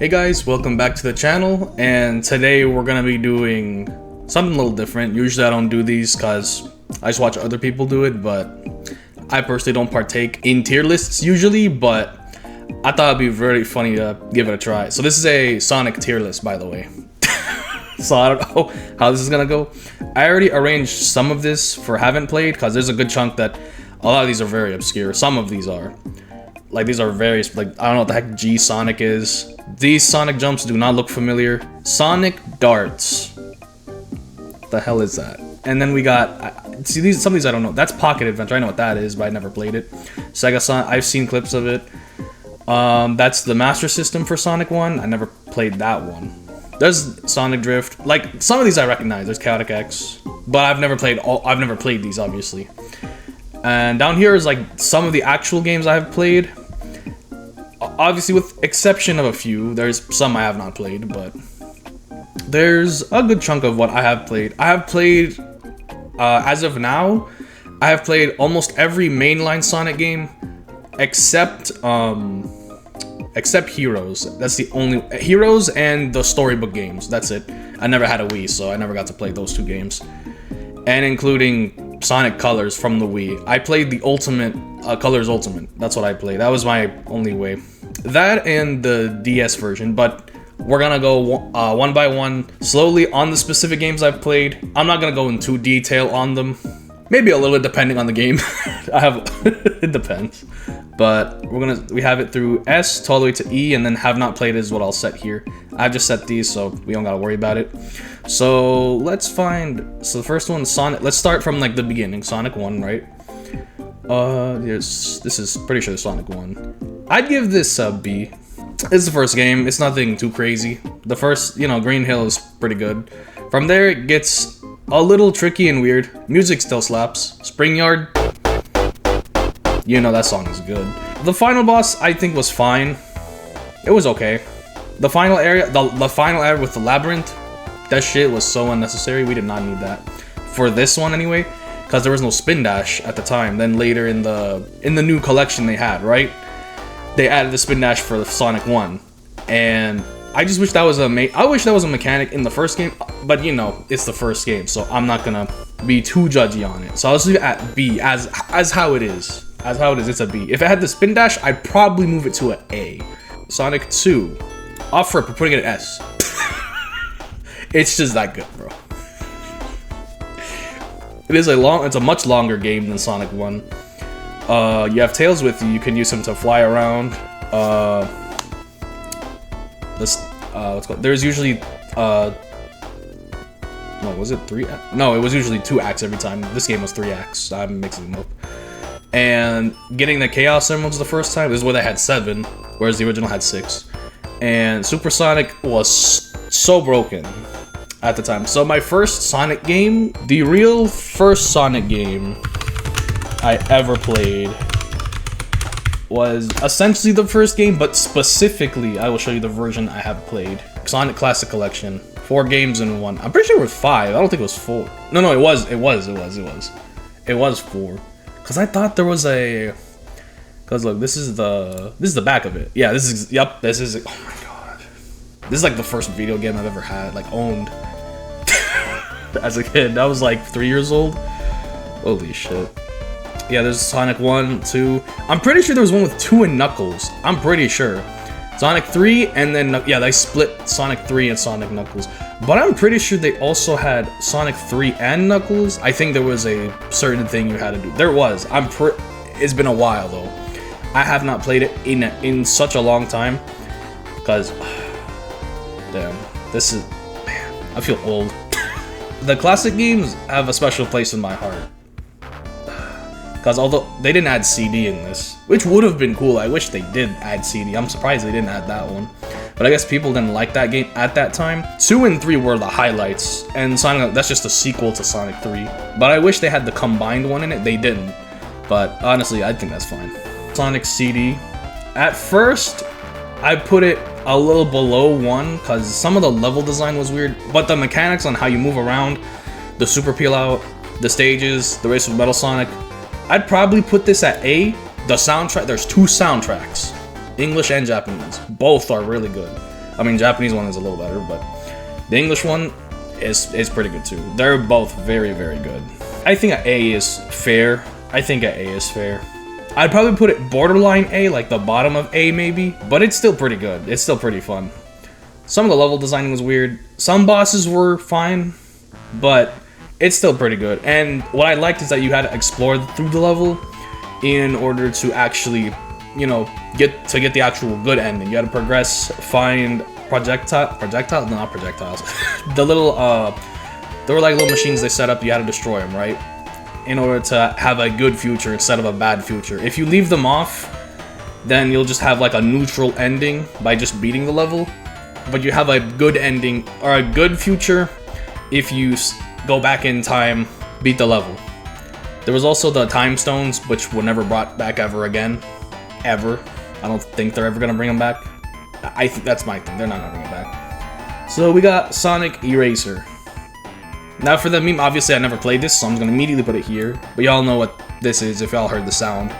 Hey guys, welcome back to the channel, and today we're gonna be doing something a little different. Usually I don't do these because I just watch other people do it, but I personally don't partake in tier lists usually, but I thought it'd be very funny to give it a try. So this is a Sonic tier list, by the way. So I don't know how this is gonna go. I already arranged some of this for haven't played because there's a good chunk that a lot of these are very obscure. Some of these are. Like, these are very, like, I don't know what the heck G Sonic is. These Sonic jumps do not look familiar. Sonic darts. The hell is that? And then we got, see, some of these I don't know. That's Pocket Adventure. I know what that is, but I never played it. Sega Sonic, I've seen clips of it. That's the Master System for Sonic 1. I never played that one. There's Sonic Drift. Like, some of these I recognize. There's Chaotic X. But I've never played these, obviously. And down here is, like, some of the actual games I have played. Obviously, with exception of a few. There's some I have not played, but there's a good chunk of what I have played. I have played, as of now, I have played almost every mainline Sonic game, except Heroes. That's the only Heroes and the storybook games. That's it. I never had a Wii, so I never got to play those two games, and including Sonic Colors from the Wii. I played the Ultimate, Colors Ultimate. That's what I played. That was my only way. That and the DS version, but we're gonna go one by one, slowly on the specific games I've played. I'm not gonna go into detail on them. Maybe a little bit depending on the game. It depends. But we have it through S all the way to E, and then have not played is what I'll set here. I've just set these, so we don't gotta worry about it. So let's find, so the first one, Sonic, let's start from like the beginning, Sonic 1, right? Yes, this is pretty sure Sonic 1. I'd give this a B. It's the first game, it's nothing too crazy. The first, Green Hill is pretty good. From there, it gets a little tricky and weird. Music still slaps. Spring Yard, that song is good. The final boss, I think, was fine. It was okay. The final area, the final area with the labyrinth, that shit was so unnecessary. We did not need that. For this one, anyway, because there was no spin dash at the time. Then later in the new collection they had, right? They added the spin dash for the Sonic 1, and I just wish that was I wish that was a mechanic in the first game, but it's the first game, so I'm not gonna be too judgy on it. So I'll just leave it at B, as how it is. As how it is, it's a B. If it had the spin dash, I'd probably move it to an A. Sonic 2, off rip, we're putting it at S. It's just that good, bro. It's a much longer game than Sonic 1. You have Tails with you. You can use him to fly around. There's usually no, was it 3 acts? No, it was usually 2 acts every time. This game was 3 acts. I'm mixing them up. And getting the Chaos Emeralds the first time, this is where they had 7, whereas the original had 6. And Super Sonic was so broken at the time. So my first Sonic game, the real first Sonic game I ever played, was essentially the first game, but specifically, I will show you the version I have played. Sonic Classic Collection. 4 games in one. I'm pretty sure it was 5. I don't think it was 4. No, it was 4. Cause I thought there was a. Cause look, this is the back of it. Yeah, this is. Yep, this is. Oh my god. This is like the first video game I've ever had, like, owned. As a kid, I was like 3 years old. Holy shit. Yeah, there's Sonic 1, 2. I'm pretty sure there was one with 2 and Knuckles. I'm pretty sure. Sonic 3, and then, yeah, they split Sonic 3 and Sonic Knuckles. But I'm pretty sure they also had Sonic 3 and Knuckles. I think there was a certain thing you had to do. There was. It's been a while, though. I have not played it in such a long time. Because, damn, this is, man, I feel old. The classic games have a special place in my heart. Because although they didn't add CD in this, which would have been cool, I wish they did add CD. I'm surprised they didn't add that one. But I guess people didn't like that game at that time. 2 and 3 were the highlights, and Sonic, that's just a sequel to Sonic 3. But I wish they had the combined one in it. They didn't. But honestly, I think that's fine. Sonic CD. At first, I put it a little below 1 because some of the level design was weird. But the mechanics on how you move around, the super peel out, the stages, the race with Metal Sonic, I'd probably put this at A. The soundtrack, there's 2 soundtracks, English and Japanese. Both are really good. I mean, Japanese one is a little better, but the English one is pretty good too. They're both very, very good. I think an A is fair. I'd probably put it borderline A, like the bottom of A maybe, but it's still pretty good. It's still pretty fun. Some of the level design was weird. Some bosses were fine, but it's still pretty good. And what I liked is that you had to explore through the level in order to actually, you know, get the actual good ending. You had to progress, find projectiles, no, not projectiles. The little, there were like little machines they set up, you had to destroy them, right? In order to have a good future instead of a bad future. If you leave them off, then you'll just have like a neutral ending by just beating the level. But you have a good ending, or a good future, if you go back in time, beat the level. There was also the time stones, which were never brought back ever again. Ever. I don't think they're ever gonna bring them back. I think that's my thing, they're not gonna bring it back. So we got Sonic Eraser. Now for the meme, obviously I never played this, so I'm just gonna immediately put it here. But y'all know what this is if y'all heard the sound.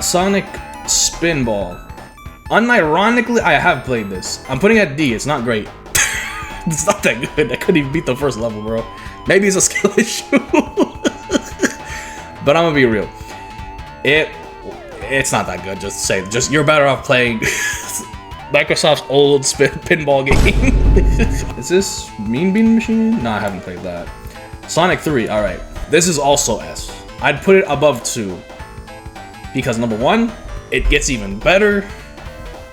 Sonic Spinball. Unironically, I have played this. I'm putting it at D, it's not great. It's not that good, I couldn't even beat the first level, bro. Maybe it's a skill issue. But I'm gonna be real. It's not that good, just you're better off playing Microsoft's old pinball game. Is this Mean Bean Machine? No, I haven't played that. Sonic 3, alright. This is also S. I'd put it above 2. Because number 1, it gets even better.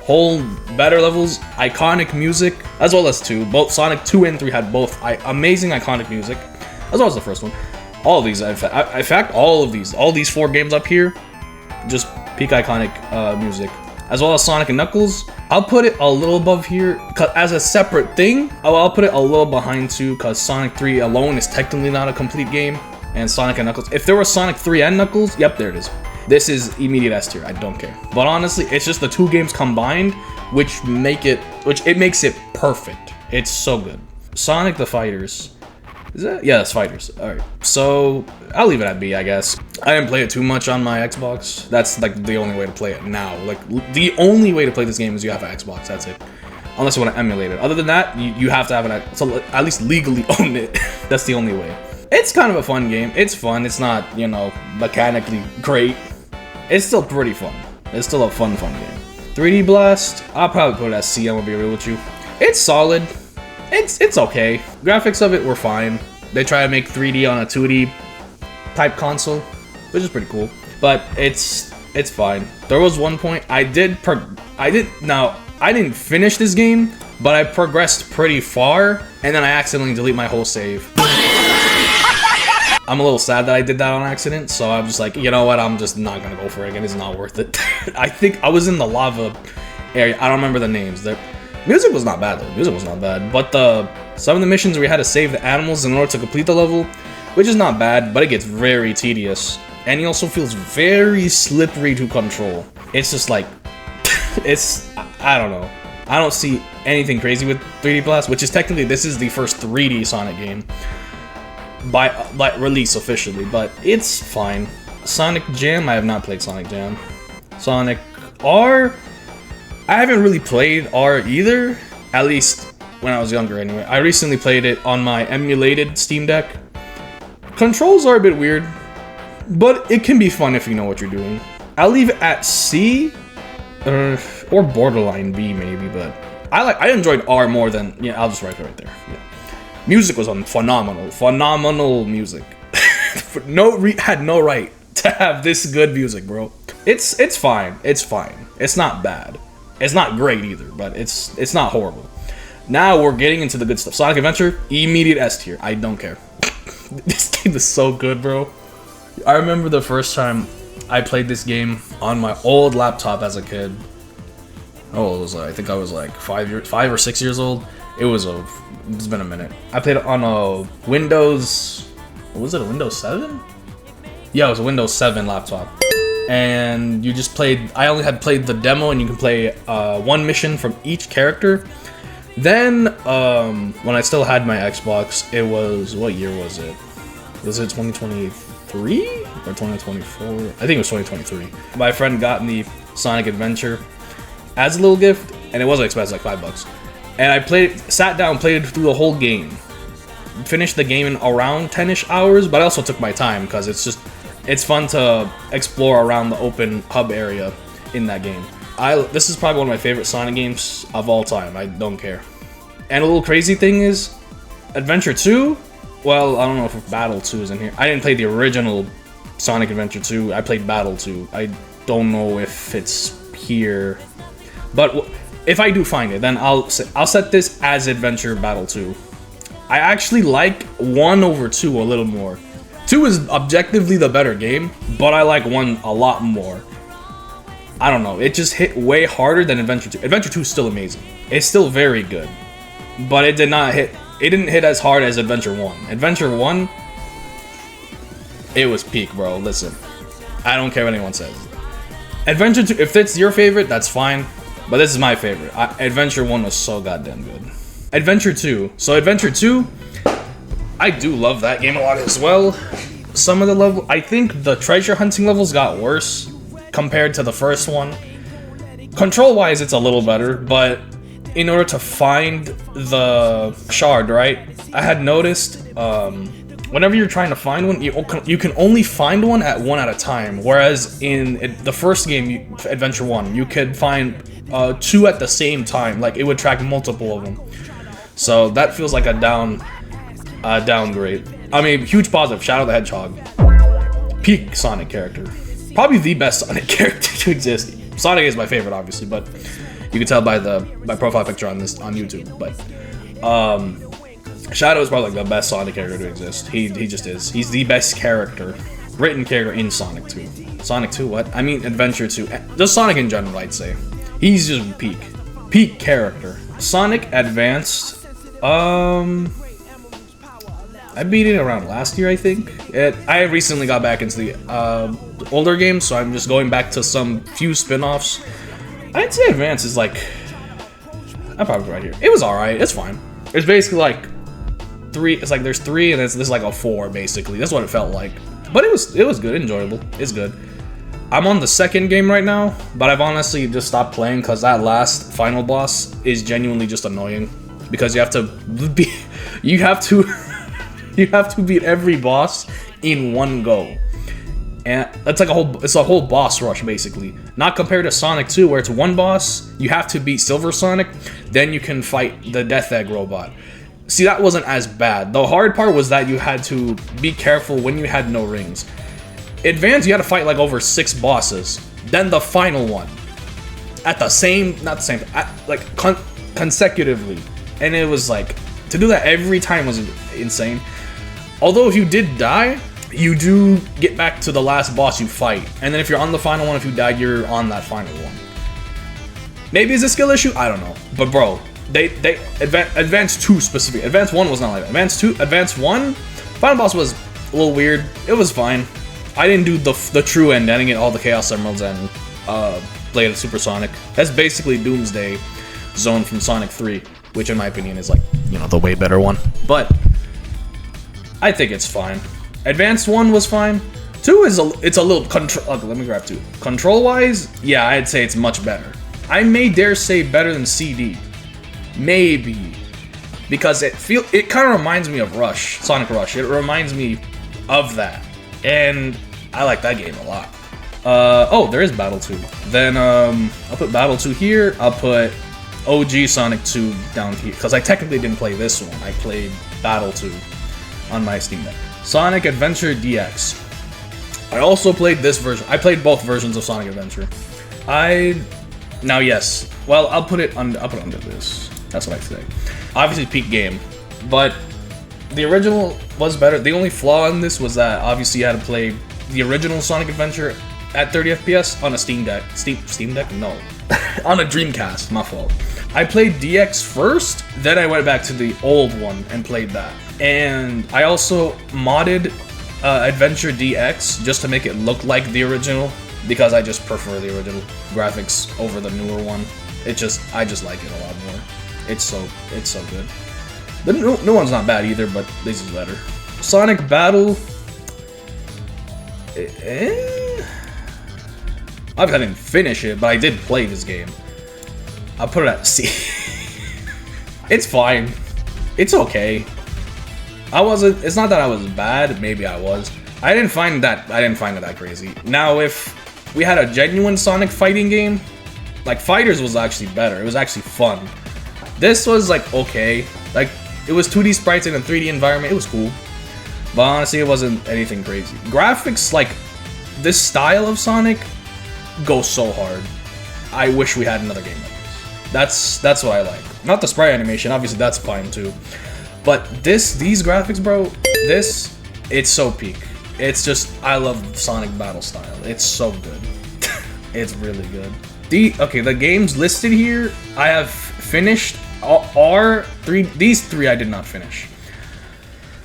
Whole better levels, iconic music, as well as 2. Both Sonic 2 and 3 had both amazing iconic music, as well as the first one. All of these, in fact, all these 4 games up here, just peak iconic music, as well as Sonic and Knuckles. I'll put it a little above here as a separate thing. I'll put it a little behind too, because Sonic 3 alone is technically not a complete game, and Sonic and Knuckles. If there was Sonic 3 and Knuckles, yep, there it is. This is immediate S tier. I don't care. But honestly, it's just the 2 games combined, which makes it perfect. It's so good. Sonic the Fighters. Is that? Yeah, that's Fighters. Alright, so I'll leave it at B, I guess. I didn't play it too much on my Xbox. That's like the only way to play it now. Like, the only way to play this game is you have an Xbox, that's it. Unless you want to emulate it. Other than that, you have to have an, so at least legally own it. That's the only way. It's kind of a fun game. It's fun. It's not, you know, mechanically great. It's still pretty fun. It's still a fun game. 3D Blast, I'll probably put it as C, I'm gonna be real with you. It's solid. It's okay. Graphics of it were fine. They try to make 3D on a 2D type console, which is pretty cool. But it's fine. There was one point I didn't finish this game, but I progressed pretty far, and then I accidentally delete my whole save. I'm a little sad that I did that on accident, so I'm just like, you know what, I'm just not gonna go for it again, it's not worth it. I think I was in the lava area, I don't remember the names. The music was not bad though, but some of the missions where you had to save the animals in order to complete the level, which is not bad, but it gets very tedious. And it also feels very slippery to control. It's just like, I don't know. I don't see anything crazy with 3D Blast, which is technically, this is the first 3D Sonic game by release officially, but it's fine. Sonic Jam, I have not played Sonic Jam. Sonic R, I haven't really played R either, at least when I was younger anyway. I recently played it on my emulated Steam Deck. Controls are a bit weird, but it can be fun if you know what you're doing. I'll leave it at C, or borderline B maybe, but I enjoyed R more than, yeah, I'll just write it right there. Yeah. Music was phenomenal music. Had no right to have this good music, bro. It's fine. It's not bad. It's not great either, but it's not horrible. Now we're getting into the good stuff. Sonic Adventure, immediate S tier. I don't care. This game is so good, bro. I remember the first time I played this game on my old laptop as a kid. Oh, I think I was like 5 or 6 years old. It's been a minute. I played it on a Windows, what was it, a Windows 7? Yeah, it was a Windows 7 laptop. And you just played, I only had played the demo, and you can play one mission from each character. Then, when I still had my Xbox, it was, what year was it? Was it 2023? or 2024. I think it was 2023. My friend got me Sonic Adventure as a little gift, and it wasn't expensive, like $5. And I sat down, played through the whole game, finished the game in around 10-ish hours, but I also took my time because it's fun to explore around the open hub area in that game. This is probably one of my favorite Sonic games of all time. I don't care. And a little crazy thing is, Adventure 2, well, I don't know if Battle 2 is in here. I didn't play the original Sonic Adventure 2. I played Battle 2. I don't know if it's here. But if I do find it, then I'll set this as Adventure Battle 2. I actually like 1 over 2 a little more. 2 is objectively the better game, but I like 1 a lot more. I don't know, it just hit way harder than Adventure 2. Adventure 2 is still amazing. It's still very good. But it didn't hit as hard as Adventure 1. Adventure 1, it was peak, bro. Listen, I don't care what anyone says. Adventure 2, if it's your favorite, that's fine. But this is my favorite. Adventure 1 was so goddamn good. Adventure 2. So Adventure 2, I do love that game a lot as well. Some of the level, I think the treasure hunting levels got worse compared to the first one. Control-wise, it's a little better, but in order to find the shard, right? I had noticed, whenever you're trying to find one, you can only find one at a time. Whereas in the first game, Adventure 1, you could find 2 at the same time. Like, it would track multiple of them. So that feels like a downgrade. I mean, huge positive. Shadow the Hedgehog. Peak Sonic character. Probably the best Sonic character to exist. Sonic is my favorite, obviously, but you can tell by my profile picture on YouTube. But Shadow is probably like the best Sonic character to exist. He just is. He's the best written character in Sonic 2. Sonic 2, what? I mean Adventure 2. Just Sonic in general, I'd say. He's just peak character. Sonic Advanced. I beat it around last year, I think. I recently got back into the older games, so I'm just going back to some few spin-offs. I'd say Advance is like, I'm probably right here. It was alright, it's fine. It's basically like 3, it's like there's 3 and this is like a 4, basically. That's what it felt like. But it was good, enjoyable, it's good. I'm on the second game right now, but I've honestly just stopped playing because that last final boss is genuinely just annoying. Because you have to beat every boss in one go. And that's like it's a whole boss rush, basically. Not compared to Sonic 2, where it's one boss, you have to beat Silver Sonic, then you can fight the Death Egg robot. See, that wasn't as bad. The hard part was that you had to be careful when you had no rings. Advance, you had to fight like over 6 bosses. Then the final one. Consecutively. And it was like, to do that every time was insane. Although if you did die, you do get back to the last boss you fight. And then if you're on the final one, if you died, you're on that final one. Maybe it's a skill issue? I don't know. But bro, Advance 2 specifically. Advance 1 was not like that. Advance 1, final boss was a little weird. It was fine. I didn't do the true end. I didn't get all the Chaos Emeralds and play the Super Sonic. That's basically Doomsday Zone from Sonic 3. Which in my opinion is like, you know, the way better one. But I think it's fine. Advanced 1 was fine. 2 is it's a little let me grab 2. Control wise, yeah, I'd say it's much better. I may dare say better than CD. Maybe. Because it kind of reminds me of Rush, Sonic Rush. It reminds me of that. And I like that game a lot. Oh, there is Battle 2. Then I'll put Battle 2 here. I'll put OG Sonic 2 down here, because I technically didn't play this one. I played Battle 2 on my Steam Deck. Sonic Adventure DX. I also played this version. I played both versions of Sonic Adventure. Now yes. Well, I'll put it under this. That's what I say. Obviously peak game, but the original was better. The only flaw in this was that obviously you had to play the original Sonic Adventure at 30 FPS on a Steam Deck. Steam Deck? No. On a Dreamcast, my fault. I played DX first, then I went back to the old one and played that. And I also modded Adventure DX just to make it look like the original, because I just prefer the original graphics over the newer one. I just like it a lot more. It's so good. The new one's not bad either, but this is better. Sonic Battle. I didn't finish it, but I did play this game. I'll put it at C. It's fine. It's okay. It's not that I was bad, maybe I was. I didn't find it that crazy. Now, if we had a genuine Sonic fighting game, like Fighters was actually better. It was actually fun. This was like okay. Like it was 2D sprites in a 3D environment. It was cool. But honestly, it wasn't anything crazy. Graphics, like this style of Sonic, goes so hard. I wish we had another game like this. That's what I like. Not the sprite animation, obviously that's fine too. But these graphics, bro, it's so peak. It's just, I love Sonic battle style. It's so good. It's really good. The games listed here, I have finished. These three I did not finish.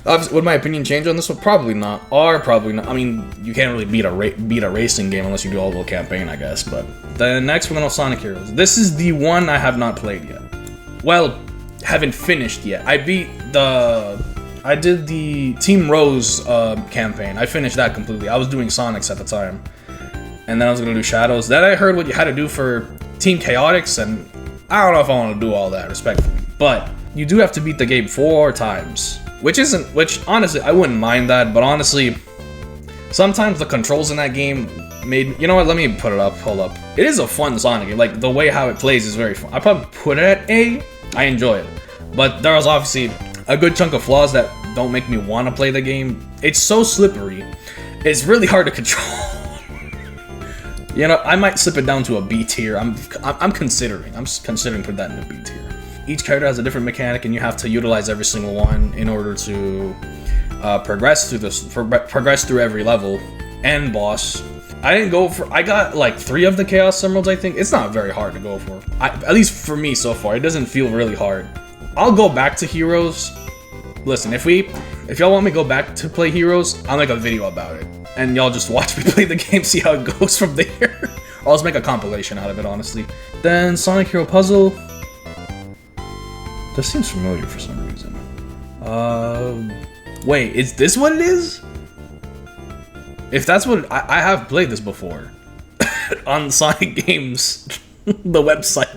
Would my opinion change on this one? Probably not. Probably not. I mean, you can't really beat a racing game unless you do all the campaign, I guess. But the next one is Sonic Heroes. This is the one I have not played yet. Well, haven't finished yet. I did the Team Rose campaign. I finished that completely. I was doing Sonics at the time, and then I was gonna do Shadows. Then I heard what you had to do for Team Chaotix, and I don't know if I want to do all that, respectfully. But you do have to beat the game 4 times. Which honestly, I wouldn't mind that, but honestly, sometimes the controls in that game you know what, let me put it up, hold up. It is a fun Sonic game, like, the way how it plays is very fun. I probably put it at A, I enjoy it. But there was obviously a good chunk of flaws that don't make me want to play the game. It's so slippery, it's really hard to control. You know, I might slip it down to a B tier, I'm considering putting that in a B tier. Each character has a different mechanic, and you have to utilize every single one in order to progress through every level and boss. I got like 3 of the Chaos Emeralds, I think. It's not very hard to go for. At least for me so far, it doesn't feel really hard. I'll go back to Heroes. Listen, if y'all want me to go back to play Heroes, I'll make a video about it. And y'all just watch me play the game, see how it goes from there. Or I'll just make a compilation out of it, honestly. Then Sonic Hero Puzzle. This seems familiar for some reason. Wait, is this what it is? If that's what I have played this before on Sonic Games, the website.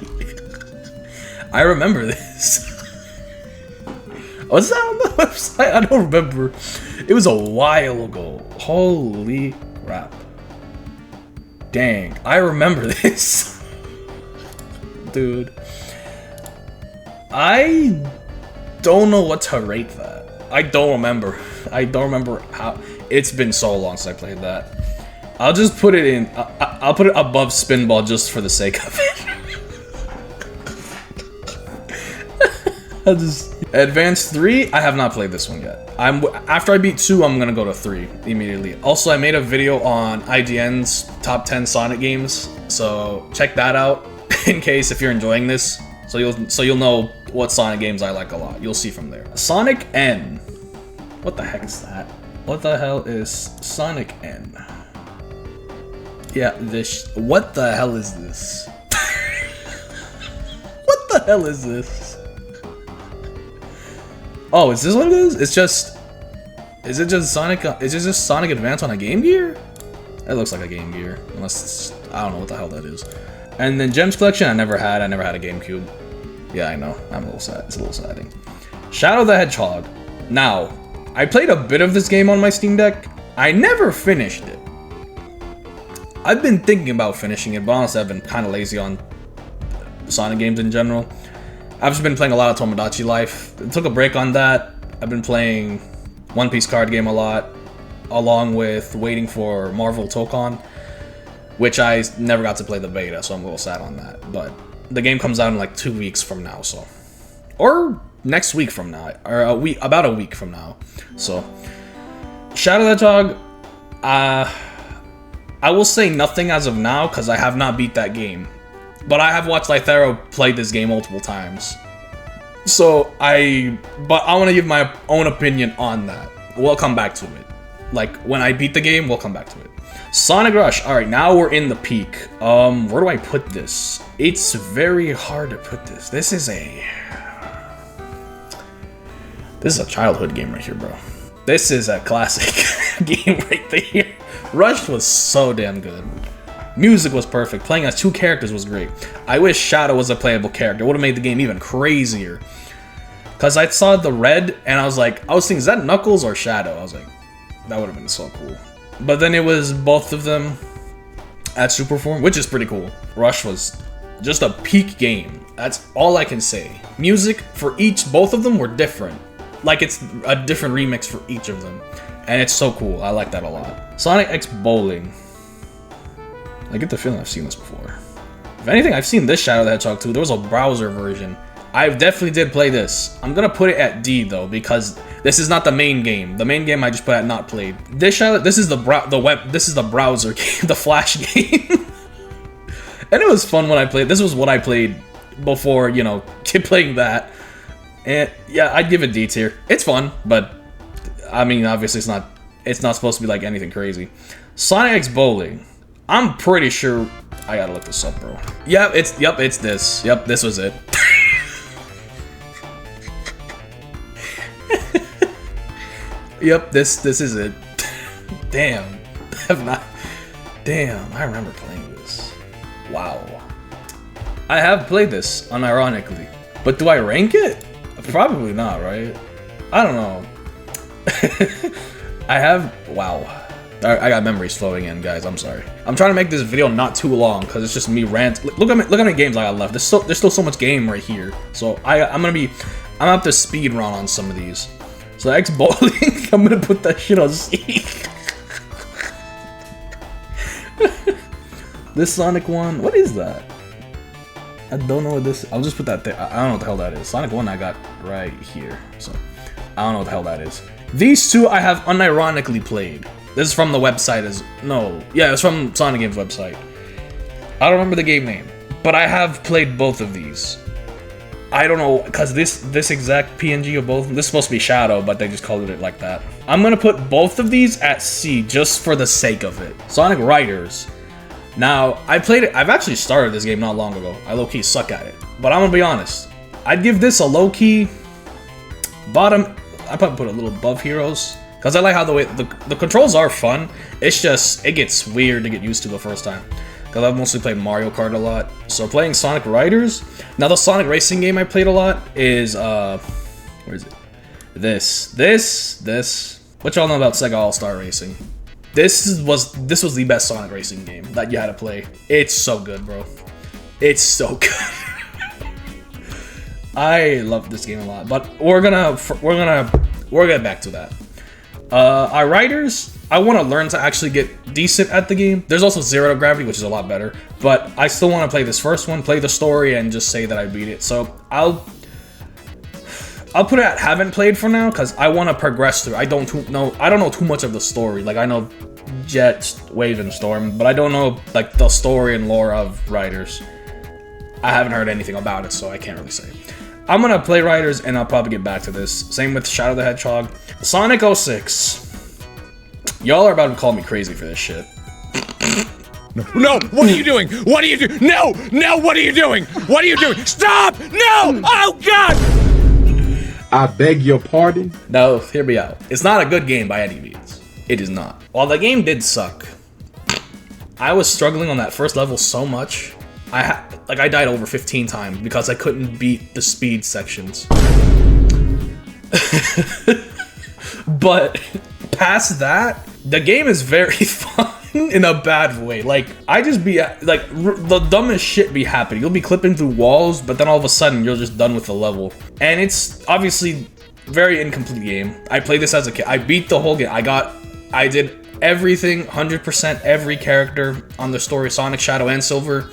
I remember this. Was that on the website? I don't remember. It was a while ago. Holy crap! Dang, I remember this, dude. I don't know what to rate that. I don't remember how. It's been so long since I played that. I'll just put it in. I'll put it above Spinball just for the sake of it. Advanced 3. I have not played this one yet. After I beat 2, I'm gonna go to 3 immediately. Also, I made a video on IGN's top 10 Sonic games, so check that out in case if you're enjoying this. So you'll know what Sonic games I like a lot. You'll see from there. Sonic N. What the heck is that? What the hell is Sonic N? Yeah, what the hell is this? What the hell is this? Oh, is this what it is? Is it just Sonic? Is it just Sonic Advance on a Game Gear? It looks like a Game Gear, unless I don't know what the hell that is. And then Gems Collection, I never had a GameCube. Yeah, I know. I'm a little sad. It's a little sad. Shadow the Hedgehog. Now, I played a bit of this game on my Steam Deck. I never finished it. I've been thinking about finishing it, but honestly, I've been kind of lazy on Sonic games in general. I've just been playing a lot of Tomodachi Life. I took a break on that. I've been playing One Piece card game a lot, along with waiting for Marvel Tokon, which I never got to play the beta, so I'm a little sad on that. But the game comes out in like 2 weeks from now, so, or next week from now, or about a week from now. So, Shadow the Hedgehog, I will say nothing as of now because I have not beat that game, but I have watched Lythero play this game multiple times. So I want to give my own opinion on that. We'll come back to it. Like when I beat the game, we'll come back to it. Sonic Rush. All right, now we're in the peak. Where do I put this? It's very hard to put this. This is a childhood game right here, bro. This is a classic. game right there. Rush was so damn good. Music was perfect. Playing as 2 characters was great. I wish Shadow was a playable character. It would have made the game even crazier. Because I saw the red, and I was thinking, is that Knuckles or Shadow? I was like, that would have been so cool. But then it was both of them at super form, which is pretty cool. Rush was just a peak game. That's all I can say. Music for both of them were different. Like, it's a different remix for each of them. And it's so cool. I like that a lot. Sonic X Bowling. I get the feeling I've seen this before. If anything, I've seen this Shadow the Hedgehog too. There was a browser version. I definitely did play this. I'm gonna put it at D though, because this is not the main game. The main game I just put at not played. This Shadow, this is the browser game, the Flash game. And it was fun when I played. This was what I played before, you know, playing that. And yeah, I'd give it D tier. It's fun, but I mean, obviously it's not supposed to be like anything crazy. Sonic X Bowling. I'm pretty sure I gotta look this up, bro. Yep, it's this. Yep, this was it. Yep, this is it. Damn. Damn, I remember playing this. Wow. I have played this, unironically. But do I rank it? Probably not, right? I don't know. Wow. I got memories flowing in, guys. I'm sorry. I'm trying to make this video not too long because it's just me rant. Look how many games I got left. There's still so much game right here. So I'm gonna have to speed run on some of these. So X Bowling, I'm gonna put that shit on C. This Sonic one, what is that? I don't know what this. I'll just put that there. I don't know what the hell that is. Sonic 1 I got right here, so I don't know what the hell that is. These 2 I have unironically played. This is from the website. It's from Sonic Games website. I don't remember the game name, but I have played both of these. I don't know, because this exact PNG of both of them, this is supposed to be Shadow, but they just called it like that. I'm gonna put both of these at C just for the sake of it. Sonic Riders. Now, I've actually started this game not long ago. I low-key suck at it. But I'm gonna be honest. I'd give this a low-key bottom. I'd probably put a little above Heroes. Because I like how the controls are fun. It's just, it gets weird to get used to the first time. Because I've mostly played Mario Kart a lot. So playing Sonic Riders. Now the Sonic Racing game I played a lot is, where is it? This. What y'all know about Sega All-Star Racing? This was the best Sonic Racing game that you had to play. It's so good, bro. It's so good. I love this game a lot, but we're gonna get back to that. Our Riders, I want to learn to actually get decent at the game. There's also Zero Gravity, which is a lot better, but I still want to play this first one, play the story, and just say that I beat it. So I'll put it at haven't played for now, because I want to progress through. I don't know too much of the story. Like, I know Jet, Wave, and Storm, but I don't know like the story and lore of Riders. I haven't heard anything about it, so I can't really say. I'm gonna play Riders, and I'll probably get back to this. Same with Shadow the Hedgehog. Sonic 06. Y'all are about to call me crazy for this shit. No, what are you doing? What are you doing? No, what are you doing? What are you doing? Stop! No! Oh, God! I beg your pardon? No, hear me out. It's not a good game by any means. It is not. While the game did suck, I was struggling on that first level so much. I died over 15 times because I couldn't beat the speed sections. But past that, the game is very fun in a bad way. Like, I just be like, the dumbest shit be happening. You'll be clipping through walls, but then all of a sudden you're just done with the level. And it's obviously very incomplete game. I played this as a kid. I beat the whole game. I did everything, 100% every character on the story, Sonic, Shadow, and Silver,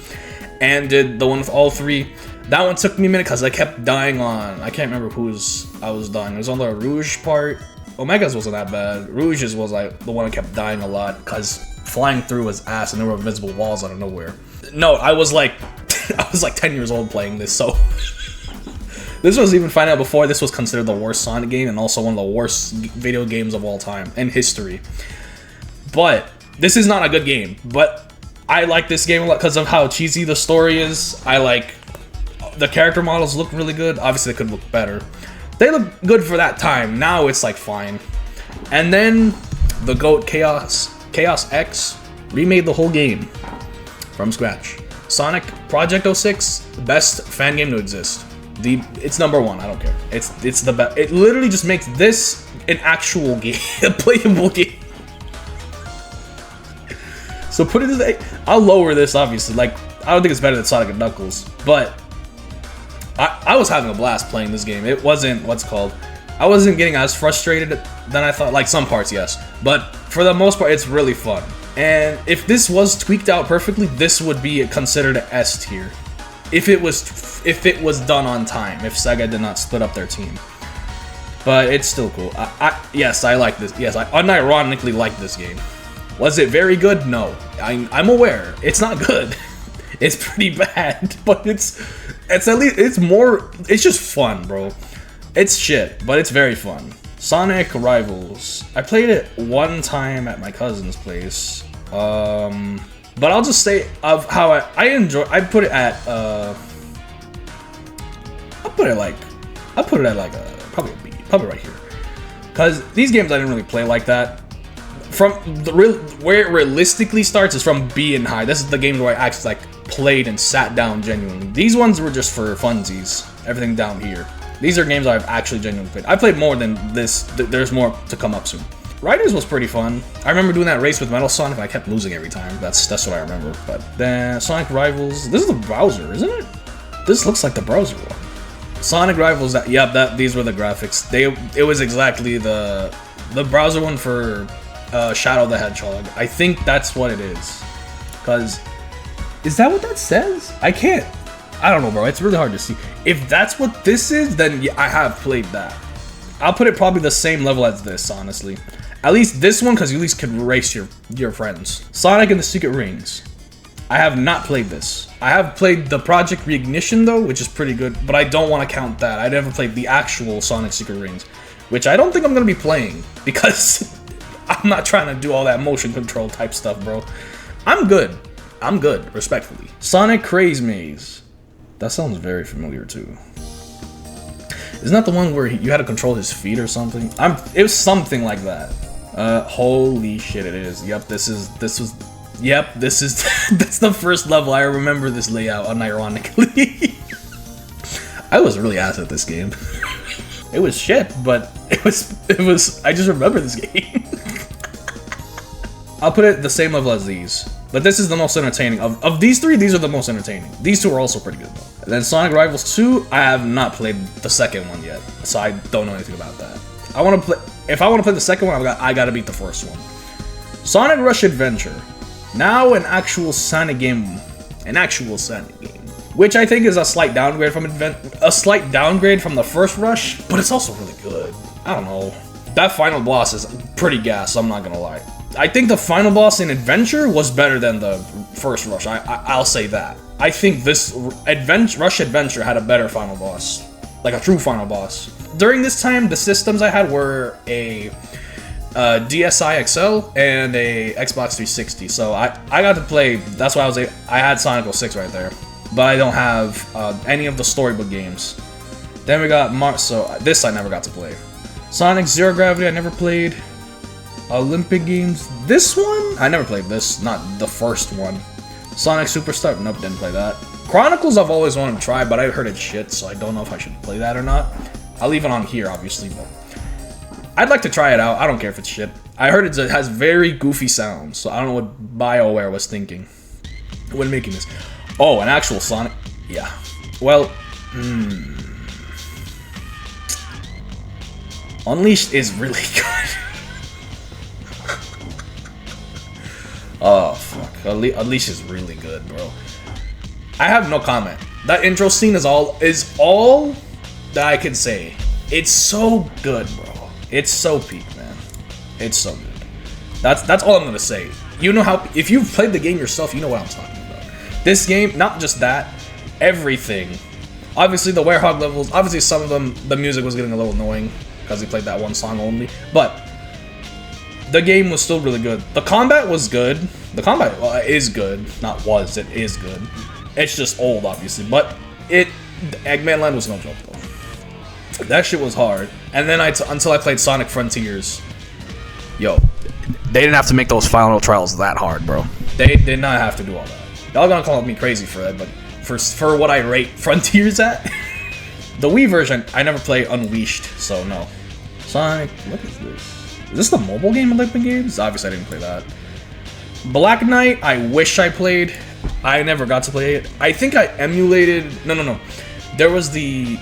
and did the one with all 3. That one took me a minute because I kept dying on, I can't remember whose I was dying. It was on the Rouge part. Omega's wasn't that bad. Rouge's was like the one I kept dying a lot because flying through was ass and there were invisible walls out of nowhere. No, I was like 10 years old playing this, so this was even finding out before this was considered the worst Sonic game and also one of the worst video games of all time in history. But this is not a good game, but I like this game a lot because of how cheesy the story is. I like the character models look really good. Obviously, they could look better. They look good for that time. Now it's like fine. And then the GOAT Chaos X remade the whole game from scratch. Sonic Project 06, best fan game to exist. It's #1. I don't care. It's the best. It literally just makes this an actual game, a playable game. So put it as I'll lower this obviously. Like I don't think it's better than Sonic and Knuckles, but I was having a blast playing this game. It wasn't I wasn't getting as frustrated than I thought. Like some parts, yes, but for the most part, it's really fun. And if this was tweaked out perfectly, this would be considered an S tier. If it was done on time, if Sega did not split up their team. But it's still cool. Yes, I like this. Yes, I unironically like this game. Was it very good? No. I'm aware. It's not good. It's pretty bad, but it's at least it's just fun, bro. It's shit, but it's very fun. Sonic Rivals. I played it one time at my cousin's place. But I'll just say of how I enjoy. I put it at probably a B, probably right here. Cause these games I didn't really play like that. From where it realistically starts is from B and high. This is the games where I actually like played and sat down genuinely. These ones were just for funsies. Everything down here. These are games I've actually genuinely played. I played more than this. There's more to come up soon. Riders was pretty fun. I remember doing that race with Metal Sonic. I kept losing every time. That's what I remember. But then Sonic Rivals. This is the browser, isn't it? This looks like the browser one. Sonic Rivals. These were the graphics. It was exactly the browser one for Shadow the Hedgehog. I think that's what it is. Cause is that what that says? I don't know, bro. It's really hard to see. If that's what this is, then yeah, I have played that. I'll put it probably the same level as this, honestly. At least this one, because you at least can race your friends. Sonic and the Secret Rings. I have not played this. I have played the Project Reignition, though, which is pretty good, but I don't want to count that. I never played the actual Sonic Secret Rings, which I don't think I'm going to be playing, because I'm not trying to do all that motion control type stuff, bro. I'm good, respectfully. Sonic Craze Maze. That sounds very familiar, too. Isn't that the one where you had to control his feet or something? It was something like that. Holy shit, it is. Yep, this is that's the first level. I remember this layout unironically. I was really ass at this game. It was shit, but it was I just remember this game. I'll put it the same level as these. But this is the most entertaining. Of these three, these are the most entertaining. These two are also pretty good, though. And then Sonic Rivals 2, I have not played the second one yet, so I don't know anything about that. If I want to play the second one, I gotta beat the first one. Sonic Rush Adventure. Now an actual Sonic game. Which I think is a slight downgrade from the first Rush, but it's also really good. I don't know. That final boss is pretty gas, I'm not gonna lie. I think the final boss in Adventure was better than the first Rush. I'll say that. I think this Rush Adventure had a better final boss. Like a true final boss. During this time, the systems I had were a DSi XL and a Xbox 360. So I got to play, that's why I had Sonic 06 right there. But I don't have any of the storybook games. Then we got so this I never got to play. Sonic Zero Gravity I never played. Olympic Games. This one? I never played this, not the first one. Sonic Superstar? Nope, didn't play that. Chronicles I've always wanted to try, but I heard it's shit, so I don't know if I should play that or not. I'll leave it on here, obviously, but I'd like to try it out. I don't care if it's shit. I heard it has very goofy sounds, so I don't know what BioWare was thinking when making this. Oh, an actual Sonic? Yeah. Well, Unleashed is really good. Oh, fuck. Unleashed is really good, bro. I have no comment. That intro scene is all that I can say. It's so good, bro. It's so peak, man. It's so good. That's all I'm gonna say. You know how, if you've played the game yourself, you know what I'm talking about. This game, not just that, everything. Obviously, the Werehog levels, obviously some of them, the music was getting a little annoying because he played that one song only, but the game was still really good. The combat was good. The combat is good. Not was, it is good. It's just old, obviously, but Eggman Land was no joke, though. That shit was hard. And then until I played Sonic Frontiers. Yo, They didn't have to make those final trials that hard, bro. They did not have to do all that. Y'all gonna call me crazy for that, but for what I rate Frontiers at, the Wii version, I never played Unleashed, so no. Sonic, what is this? Is this the mobile game Olympic Games? Obviously, I didn't play that. Black Knight, I wish I played. I never got to play it. I think I emulated... No. There was the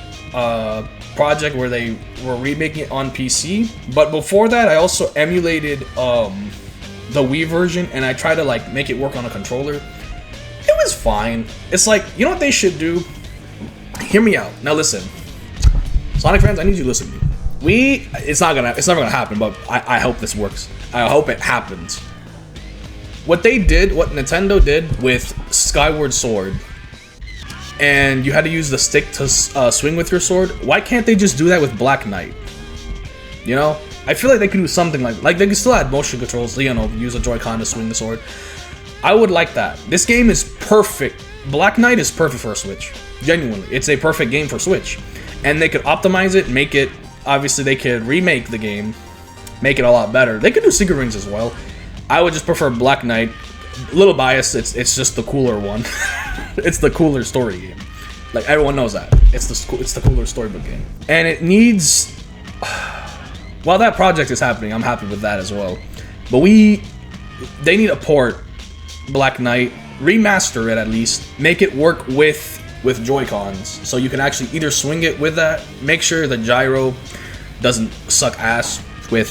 project where they were remaking it on PC, but before that, I also emulated the Wii version, and I tried to like make it work on a controller. It was fine. It's like, you know what they should do? Hear me out. Now listen, Sonic fans, I need you to listen to me. It's never gonna happen, but I hope this works. I hope it happens. What Nintendo did with Skyward Sword, and you had to use the stick to swing with your sword, why can't they just do that with Black Knight? You know? I feel like they could do something like they could still add motion controls, you know, use a Joy-Con to swing the sword. I would like that. This game is perfect. Black Knight is perfect for a Switch. Genuinely. It's a perfect game for Switch. And they could optimize it, make it... Obviously, they could remake the game, make it a lot better. They could do Secret Rings as well. I would just prefer Black Knight. A little biased, it's just the cooler one. It's the cooler story game. Like, everyone knows that. It's the cooler storybook game. And it needs... While that project is happening, I'm happy with that as well. But they need a port Black Knight, remaster it at least, make it work with Joy-Cons, so you can actually either swing it with that, make sure the gyro doesn't suck ass. With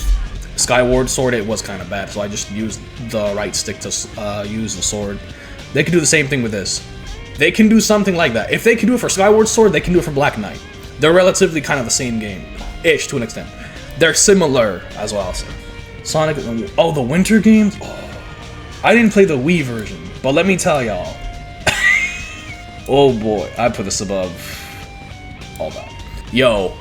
Skyward Sword, it was kind of bad, so I just used the right stick to use the sword. They can do the same thing with this. They can do something like that. If they can do it for Skyward Sword, they can do it for Black Knight. They're relatively kind of the same game-ish to an extent. They're similar as well. So. Sonic, oh, the winter games? Oh. I didn't play the Wii version, but let me tell y'all. Oh boy, I put this above all that. Yo,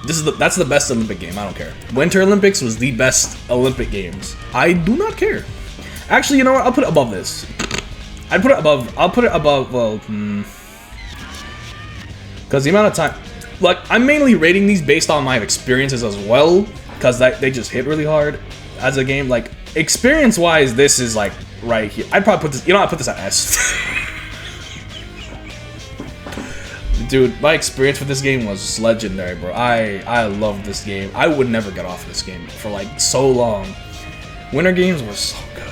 that's the best Olympic game, I don't care. Winter Olympics was the best Olympic games. I do not care. Actually, you know what, I'll put it above this. I'll put it above, well, because the amount of time, like, I'm mainly rating these based on my experiences as well, because they just hit really hard as a game. Like, experience-wise, this is, like, right here. I'd probably put this, you know, I'd put this at S. Dude, my experience with this game was legendary, bro. I love this game. I would never get off this game for, like, so long. Winter games were so good.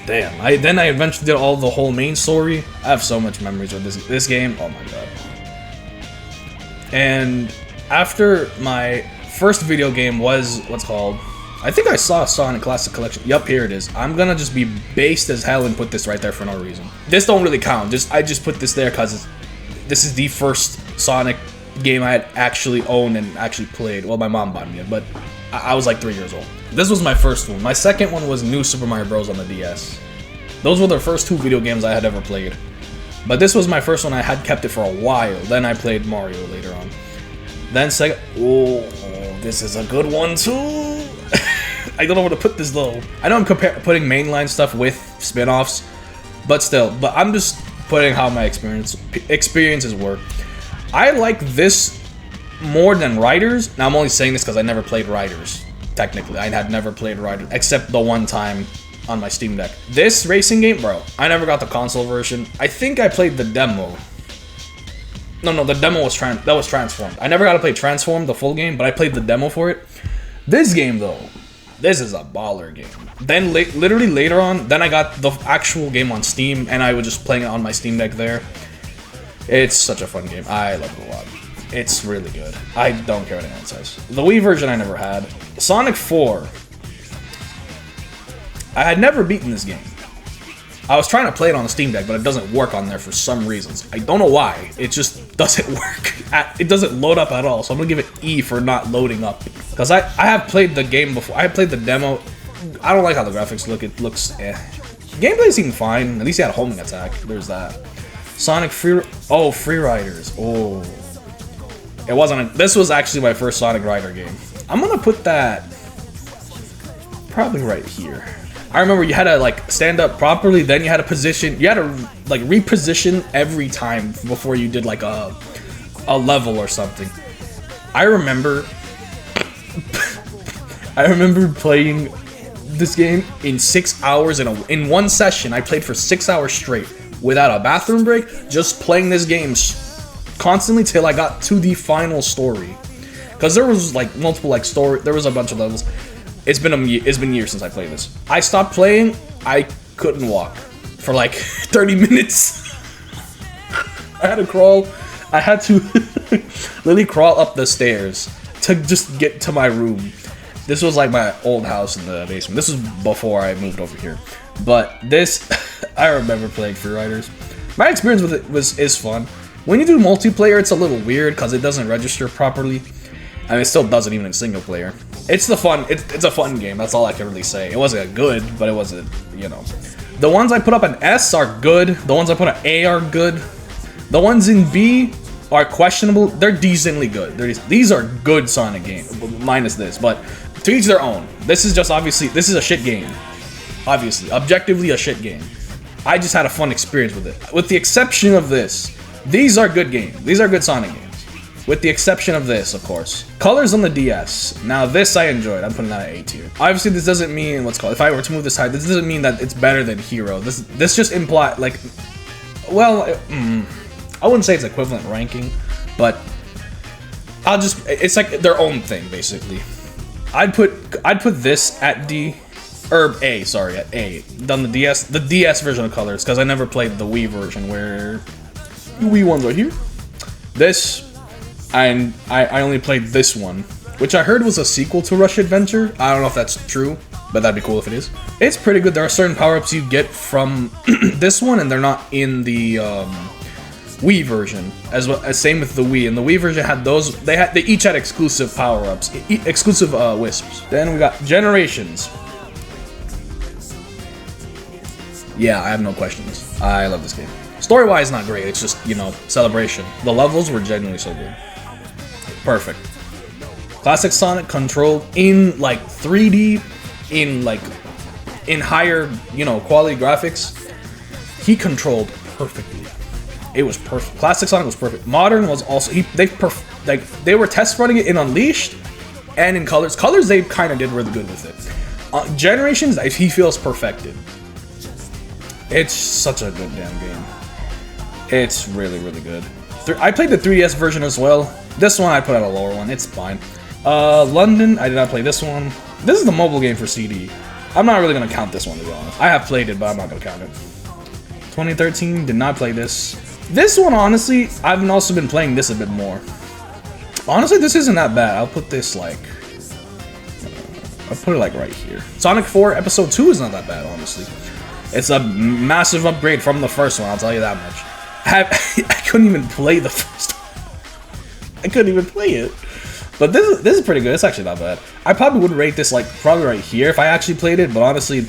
Damn. Then I eventually did all the whole main story. I have so much memories with this game. Oh, my God. And after my first video game was what's called, I think I saw Sonic Classic Collection. Yup, here it is. I'm gonna just be based as hell and put this right there for no reason. This don't really count. I just put this there because this is the first Sonic game I had actually owned and actually played. Well, my mom bought me it, but I was like 3 years old. This was my first one. My second one was New Super Mario Bros. On the DS. Those were the first two video games I had ever played. But this was my first one. I had kept it for a while. Then I played Mario later on. Then second, oh, this is a good one too. I don't know where to put this though. I know I'm putting mainline stuff with spin-offs, but still. But I'm just putting how my experiences were. I like this more than Riders. Now I'm only saying this because I never played Riders. Technically, I had never played Riders except the one time on my Steam Deck. This racing game, bro, I never got the console version. I think I played the demo. No, the demo was Transformed. I never got to play Transformed, the full game, but I played the demo for it. This game, though, this is a baller game. Then, literally later on, then I got the actual game on Steam, and I was just playing it on my Steam Deck there. It's such a fun game. I love it a lot. It's really good. I don't care what anyone says. The Wii version I never had. Sonic 4. I had never beaten this game. I was trying to play it on the Steam Deck, but it doesn't work on there for some reasons. I don't know why. It just doesn't work. It doesn't load up at all, so I'm gonna give it E for not loading up. Because I have played the game before. I played the demo. I don't like how the graphics look. It looks eh. Gameplay seemed fine. At least he had a homing attack. There's that. Sonic Free Riders. Oh. It wasn't this was actually my first Sonic Rider game. I'm gonna put that probably right here. I remember you had to like stand up properly, then you had to position, you had to like reposition every time before you did like a level or something. I remember playing this game in 6 hours in one session. I played for 6 hours straight without a bathroom break, just playing this game constantly till I got to the final story. Because there was like multiple like story, there was a bunch of levels. It's been years since I played this. I stopped playing. I couldn't walk for like 30 minutes. I had to crawl. I had to literally crawl up the stairs to just get to my room. This was like my old house in the basement. This was before I moved over here. But this, I remember playing Free Riders. My experience with it is fun. When you do multiplayer, it's a little weird because it doesn't register properly. I mean, it still doesn't even in single player. It's a fun game. That's all I can really say. It wasn't good, but it wasn't, you know. The ones I put up in S are good. The ones I put in A are good. The ones in B are questionable. They're decently good. These are good Sonic games, minus this. But to each their own. This is just obviously, this is a shit game. Obviously, objectively a shit game. I just had a fun experience with it. With the exception of this, these are good games. These are good Sonic games. With the exception of this, of course. Colors on the DS. Now this I enjoyed. I'm putting that at A tier. Obviously this doesn't mean, if I were to move this high, this doesn't mean that it's better than Hero. This just implies, like, well, I wouldn't say it's equivalent ranking, but it's like their own thing, basically. I'd put this at D, or A, sorry, at A. Done the DS version of Colors, because I never played the Wii version, where the Wii ones are here. This, and I only played this one, which I heard was a sequel to Rush Adventure. I don't know if that's true, but that'd be cool if it is. It's pretty good. There are certain power-ups you get from this one, and they're not in the Wii version. As same with the Wii. And the Wii version had those. They each had exclusive power-ups, exclusive wisps. Then we got Generations. Yeah, I have no questions. I love this game. Story-wise, not great. It's just, you know, celebration. The levels were genuinely so good. Perfect. Classic Sonic controlled in like 3D, in higher, you know, quality graphics. He controlled perfectly. It was perfect. Classic Sonic was perfect. Modern was also they were test running it in Unleashed and in Colors. Colors they kind of did really good with it. Generations he feels perfected. It's such a good damn game. It's really, really good. I played the 3DS version as well. This one I put at a lower one. It's fine. London, I did not play this one. This is the mobile game for CD. I'm not really going to count this one, to be honest. I have played it, but I'm not going to count it. 2013, did not play this. This one, honestly, I've also been playing this a bit more. Honestly, this isn't that bad. I'll put this, like... I'll put it, like, right here. Sonic 4 Episode 2 is not that bad, honestly. It's a massive upgrade from the first one, I'll tell you that much. I couldn't even play the first one. I couldn't even play it. But this is pretty good. It's actually not bad. I probably would rate this, like, probably right here if I actually played it, but honestly,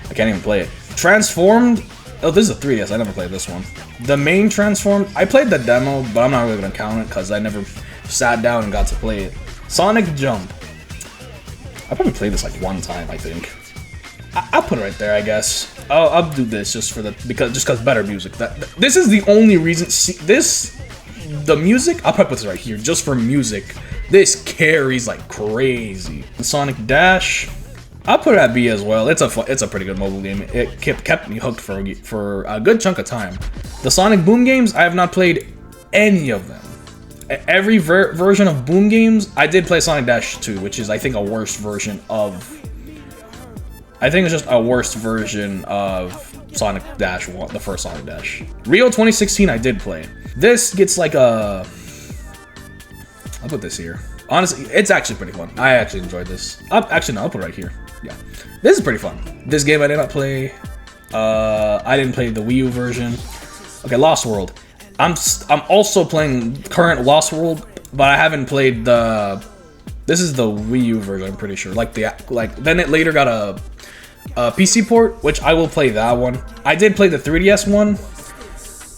I can't even play it. Transformed. Oh, this is a 3DS. I never played this one. The main Transformed. I played the demo, but I'm not really going to count it because I never sat down and got to play it. Sonic Jump. I probably played this, like, one time, I think. I'll put it right there, I guess. I'll do this just because better music. This is the only reason. The music. I'll probably put this right here just for music. This carries like crazy. Sonic Dash. I'll put it at B as well. It's a pretty good mobile game. It kept me hooked for a good chunk of time. The Sonic Boom games. I have not played any of them. Every version of Boom games. I did play Sonic Dash 2, which is I think a worse version of. I think it's just a worse version of Sonic Dash 1, the first Sonic Dash. Rio 2016, I did play. This gets like a... I'll put this here. Honestly, it's actually pretty fun. I actually enjoyed this. Actually, no, I'll put it right here. Yeah. This is pretty fun. This game I did not play. I didn't play the Wii U version. Okay, Lost World. I'm also playing current Lost World, but I haven't played the... This is the Wii U version, I'm pretty sure. Then it later got a PC port, which I will play that one. I did play the 3DS one,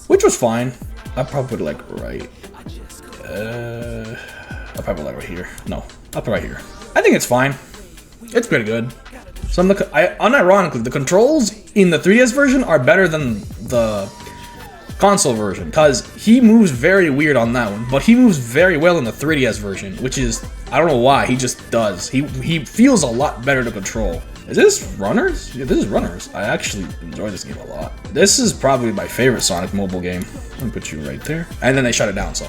which was fine. I'll probably put it like right. I'll probably put it right here. No, I'll put it right here. I think it's fine. It's pretty good. Unironically, the controls in the 3DS version are better than the console version, because he moves very weird on that one, but he moves very well in the 3DS version, which is, I don't know why, he just does. He feels a lot better to control. Is this Runners? Yeah, this is Runners. I actually enjoy this game a lot. This is probably my favorite Sonic mobile game. Let me put you right there. And then they shut it down, so.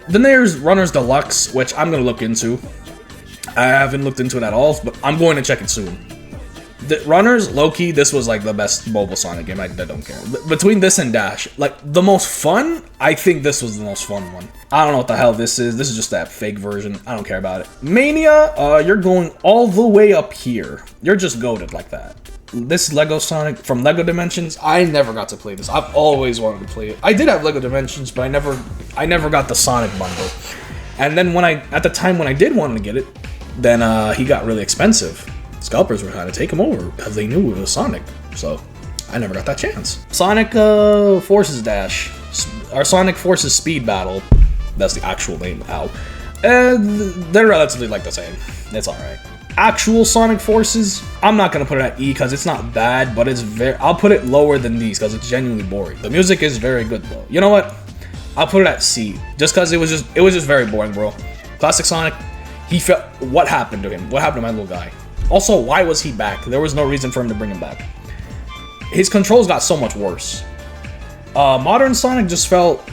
Then there's Runners Deluxe, which I'm gonna look into. I haven't looked into it at all, but I'm going to check it soon. The Runners, low-key, this was like the best mobile Sonic game. I don't care. Between this and Dash, like the most fun, I think this was the most fun one. I don't know what the hell this is. This is just that fake version. I don't care about it. Mania, you're going all the way up here. You're just goated like that. This Lego Sonic from Lego Dimensions, I never got to play this. I've always wanted to play it. I did have Lego Dimensions, but I never got the Sonic bundle. And then at the time when I did want to get it, then he got really expensive. Scalpers were trying to take him over because they knew it was Sonic, so I never got that chance. Sonic Forces Dash, or Sonic Forces Speed Battle, that's the actual name, ow. They're relatively like the same, it's alright. Actual Sonic Forces, I'm not gonna put it at E because it's not bad, but I'll put it lower than these because it's genuinely boring. The music is very good though. You know what? I'll put it at C, just because it was just very boring, bro. Classic Sonic, what happened to him? What happened to my little guy? Also, why was he back? There was no reason for him to bring him back. His controls got so much worse. Modern Sonic just felt,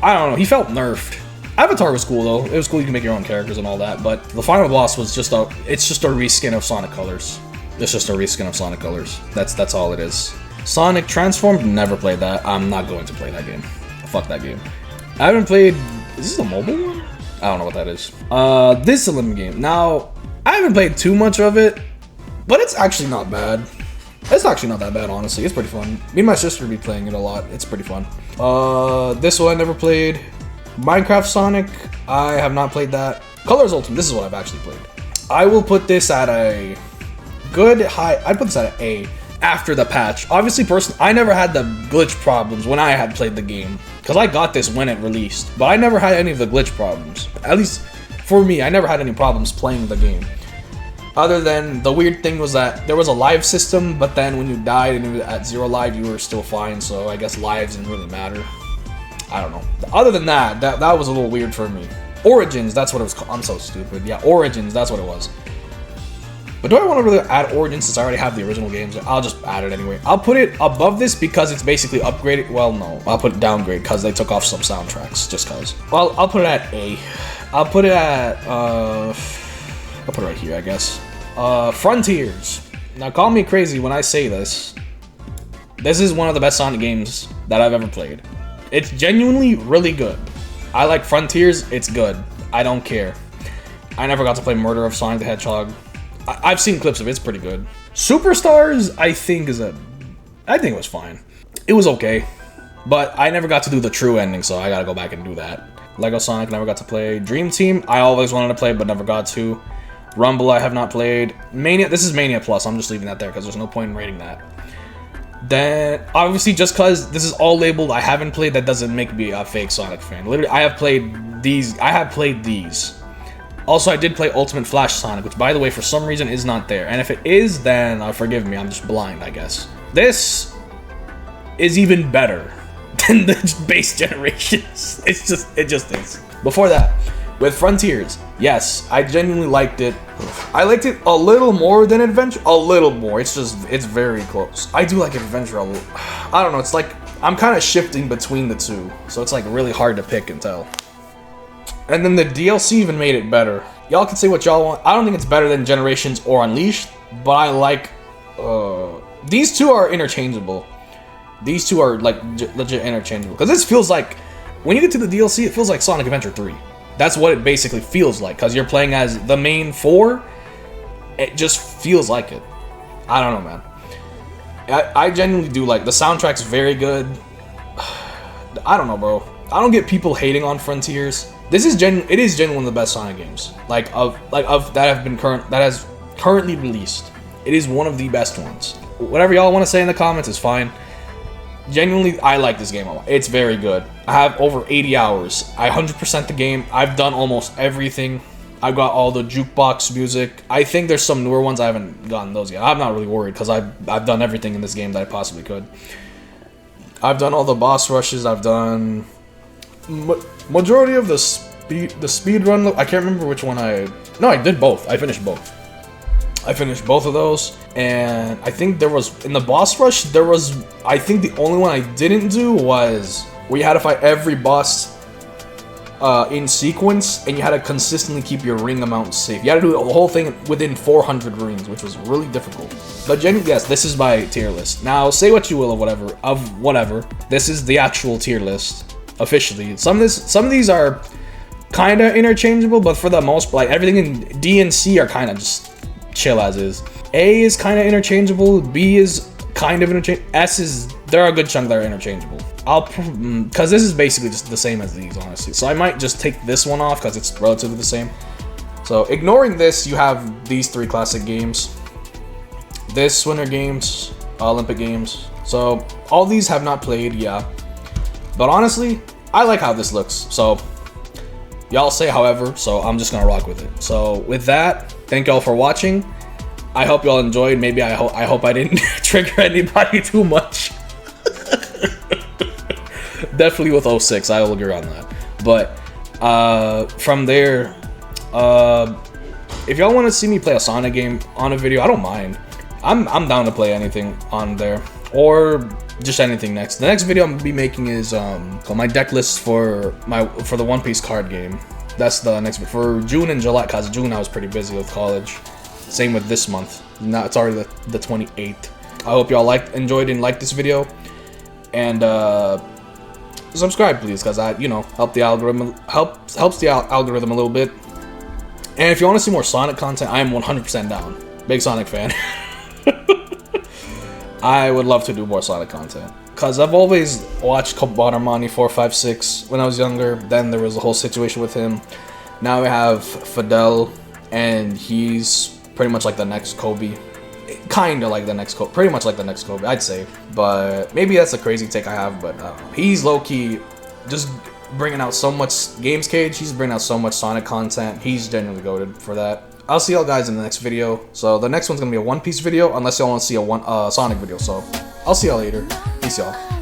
I don't know, he felt nerfed. Avatar was cool though. It was cool you can make your own characters and all that, but the final boss was just it's just a reskin of Sonic Colors. It's just a reskin of Sonic Colors. That's all it is. Sonic Transformed, never played that. I'm not going to play that game. Fuck that game. I haven't played, is this a mobile one? I don't know what that is. This is a living game. Now, I haven't played too much of it, but it's actually not bad. It's actually not that bad, honestly. It's pretty fun. Me and my sister be playing it a lot. It's pretty fun. This one I never played. Minecraft Sonic, I have not played that. Colors Ultimate, this is what I've actually played. I will put this at a good high. I'd put this at an A after the patch. Obviously, personally, I never had the glitch problems when I had played the game, because I got this when it released, but I never had any of the glitch problems. At least for me, I never had any problems playing the game. Other than the weird thing was that there was a live system, but then when you died and you were at 0 live, you were still fine, so I guess lives didn't really matter. I don't know. Other than that was a little weird for me. Origins, that's what it was called. I'm so stupid. Yeah, Origins, that's what it was. But do I want to really add Origins since I already have the original games? I'll just add it anyway. I'll put it above this because it's basically upgraded. Well, no. I'll put it downgrade because they took off some soundtracks, just cause. Well, I'll put it at A. I'll put it at, I'll put it right here, I guess. Frontiers. Now, call me crazy when I say this. This is one of the best Sonic games that I've ever played. It's genuinely really good. I like Frontiers, it's good. I don't care. I never got to play Murder of Sonic the Hedgehog. I've seen clips of it, it's pretty good. Superstars, I think it was fine. It was okay. But I never got to do the true ending, so I gotta go back and do that. Lego Sonic, never got to play. Dream Team, I always wanted to play, but never got to. Rumble, I have not played. Mania, this is Mania Plus, I'm just leaving that there, because there's no point in rating that. Then, obviously, just because this is all labeled I haven't played, that doesn't make me a fake Sonic fan. Literally, I have played these. Also, I did play Ultimate Flash Sonic, which, by the way, for some reason is not there. And if it is, then forgive me, I'm just blind, I guess. This is even better than the base generations. It just is. Before that, with Frontiers, yes, I genuinely liked it. I liked it a little more than Adventure. A little more. It's very close. I do like Adventure a little. I don't know. It's like I'm kind of shifting between the two, so it's like really hard to pick and tell. And then the DLC even made it better. Y'all can say what y'all want. I don't think it's better than Generations or Unleashed, but I like. These two are interchangeable. These two are like legit interchangeable. Because this feels like, when you get to the DLC, it feels like Sonic Adventure 3. That's what it basically feels like. Because you're playing as the main 4. It just feels like it. I don't know, man. I genuinely do like, the soundtrack's very good. I don't know, bro. I don't get people hating on Frontiers. It is genuinely one of the best Sonic games. That has currently released. It is one of the best ones. Whatever y'all want to say in the comments is fine. Genuinely, I like this game a lot. It's very good. I have over 80 hours. I 100% the game. I've done almost everything. I've got all the jukebox music. I think there's some newer ones. I haven't gotten those yet. I'm not really worried because I've done everything in this game that I possibly could. I've done all the boss rushes. I've done majority of the speed run. I can't remember which one No, I did both. I finished both. I finished both of those, and I think there was in the boss rush. I think the only one I didn't do was where you had to fight every boss in sequence, and you had to consistently keep your ring amount safe. You had to do the whole thing within 400 rings, which was really difficult. But genuinely, yes, this is my tier list. Now, say what you will of whatever. This is the actual tier list officially. Some of these are kind of interchangeable, but for the most, like everything in D and C are kind of just chill as is. A is kind of interchangeable. B is kind of interchangeable. S is, there are a good chunk that are interchangeable. Because this is basically just the same as these, honestly. So I might just take this one off because it's relatively the same. So ignoring this, you have these 3 classic games. This Winter Games, Olympic Games. So all these have not played, yeah. But honestly, I like how this looks. So y'all say however, so I'm just gonna rock with it. So with that, thank y'all for watching. I hope y'all enjoyed. Maybe I hope I didn't trigger anybody too much. Definitely with 06, I will agree on that. But from there, if y'all want to see me play a Sonic game on a video, I don't mind. I'm down to play anything on there, or just anything next. The next video I'm gonna be making is my deck list for the One Piece card game. That's the next for June and July, cause June I was pretty busy with college. Same with this month. Now it's already the 28th. I hope y'all enjoyed and liked this video, and subscribe please, cause help the algorithm helps the algorithm a little bit. And if you want to see more Sonic content, I am 100% down. Big Sonic fan. I would love to do more Sonic content, cause I've always watched Kobaramani 456 when I was younger. Then there was a whole situation with him. Now we have Fidel, and he's pretty much like the next Kobe. Kinda like the next Kobe, pretty much like the next Kobe, I'd say. But maybe that's a crazy take I have, but he's low-key just bringing out so much Games Cage. He's bringing out so much Sonic content. He's genuinely goated for that. I'll see y'all guys in the next video. So the next one's gonna be a One Piece video, unless y'all want to see a Sonic video. So I'll see y'all later. Peace, y'all.